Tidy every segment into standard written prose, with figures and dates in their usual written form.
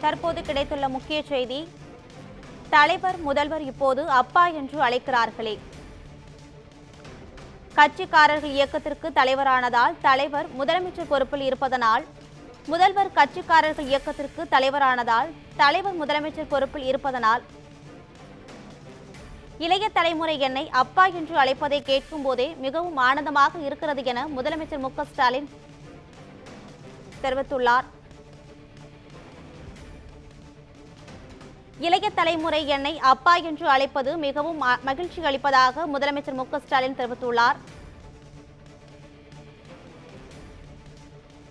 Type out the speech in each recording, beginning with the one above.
தற்போது கிடைத்துள்ள முக்கிய செய்தி, தலைவர் முதல்வர் இப்போது அப்பா என்று அழைக்கிறார்களே. கட்சிக்காரர்கள் இயக்கத்திற்கு தலைவரானதால் தலைவர் முதலமைச்சர் பொறுப்பில் இருப்பதனால், முதல்வர் கட்சிக்காரர்கள் இயக்கத்திற்கு தலைவரானதால் தலைவர் முதலமைச்சர் பொறுப்பில் இருப்பதனால், இளைய தலைமுறை என்னை அப்பா என்று அழைப்பதை கேட்கும் போதே மிகவும் ஆனந்தமாக இருக்கிறது என முதலமைச்சர் மு.க. ஸ்டாலின் தெரிவித்துள்ளார். இளைய தலைமுறை என்னை அப்பா என்று அழைப்பது மிகவும் மகிழ்ச்சி அளிப்பதாக முதலமைச்சர் மு.க. ஸ்டாலின் தெரிவித்துள்ளார்.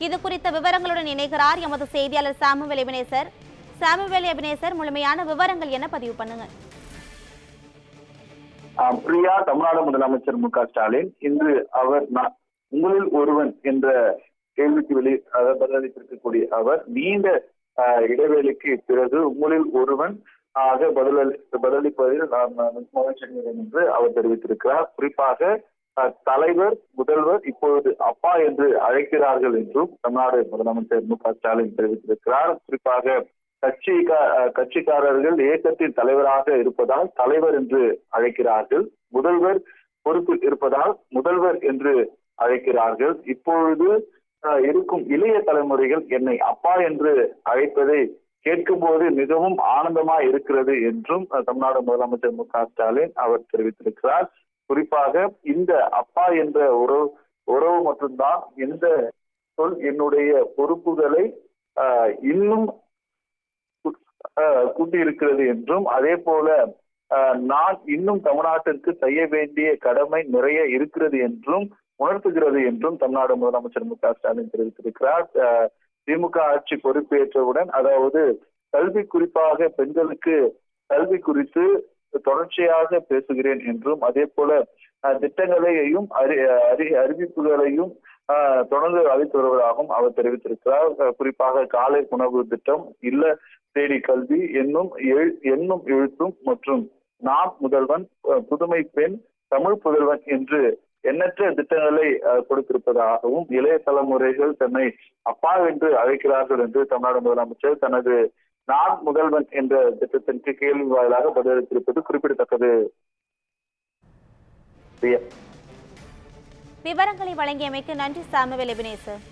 இது குறித்த விவரங்களுடன் இணைகிறார் எமது செய்தியாளர் சாமுவேல் எபினேசர். சாமுவேல் எபினேசர், முழுமையான விவரங்கள் என்ன பதிவு பண்ணுங்க. பிரியா, தமிழ்நாடு முதலமைச்சர் மு.க. ஸ்டாலின் இன்று அவர் உங்களில் ஒருவன் என்ற கேள்விக்கு பதிலளித்திருக்கக்கூடிய அவர் நீண்ட இடைவேளைக்கு பிறகு உங்களில் ஒருவன் ஆக பதிலளிப்பதில் நான் மகிழ்ச்சி என்று அவர் தெரிவித்திருக்கிறார். குறிப்பாக தலைவர் முதல்வர் இப்பொழுது அப்பா என்று அழைக்கிறார்கள் என்றும் தமிழ்நாடு முதலமைச்சர் மு.க. ஸ்டாலின் தெரிவித்திருக்கிறார். குறிப்பாக கட்சிக்காரர்கள் இயக்கத்தின் தலைவராக இருப்பதால் தலைவர் என்று அழைக்கிறார்கள், முதல்வர் பொறுப்பில் இருப்பதால் முதல்வர் என்று அழைக்கிறார்கள். இப்பொழுது இருக்கும் இளைய தலைமுறைகள் என்னை அப்பா என்று அழைப்பதை கேட்கும் போது மிகவும் ஆனந்தமா இருக்கிறது என்றும் தமிழ்நாடு முதலமைச்சர் மு.க. ஸ்டாலின் அவர் தெரிவித்திருக்கிறார். குறிப்பாக இந்த அப்பா என்ற உறவு மட்டும்தான் இந்த சொல் என்னுடைய பொறுப்புகளை இன்னும் கூட்டியிருக்கிறது என்றும், அதே போல நான் இன்னும் தமிழ்நாட்டிற்கு செய்ய வேண்டிய கடமை நிறைய இருக்கிறது என்றும் உணர்த்துகிறது என்றும் தமிழ்நாடு முதலமைச்சர் மு.க. ஸ்டாலின் தெரிவித்திருக்கிறார். திமுக ஆட்சி பொறுப்பேற்றவுடன், அதாவது கல்வி, குறிப்பாக பெண்களுக்கு கல்வி குறித்து தொடர்ச்சியாக பேசுகிறேன் என்றும், அதே போல திட்டங்களையும் அறிவிப்புகளையும் தொடர்ந்து அளித்து வருவதாகவும் அவர் தெரிவித்திருக்கிறார். குறிப்பாக காலை உணவு திட்டம், இல்ல தேடி கல்வி, எண்ணும் எழுத்தும் மற்றும் நான் முதல்வன், புதுமை பெண், தமிழ் புதல்வன் என்று எண்ணற்ற திட்டங்களை கொடுத்திருப்பதாகவும், இளைய தலைமுறைகள் தன்னை அப்பா என்று அழைக்கிறார்கள் என்று தமிழ்நாடு முதலமைச்சர் தனது நான் முதல்வன் என்ற திட்டத்திற்கு கேள்வி வாயிலாக பதிலளித்திருப்பது குறிப்பிடத்தக்கது. விவரங்களை வழங்கியமைக்கு நன்றி சாமுவேல் எபினேசர்.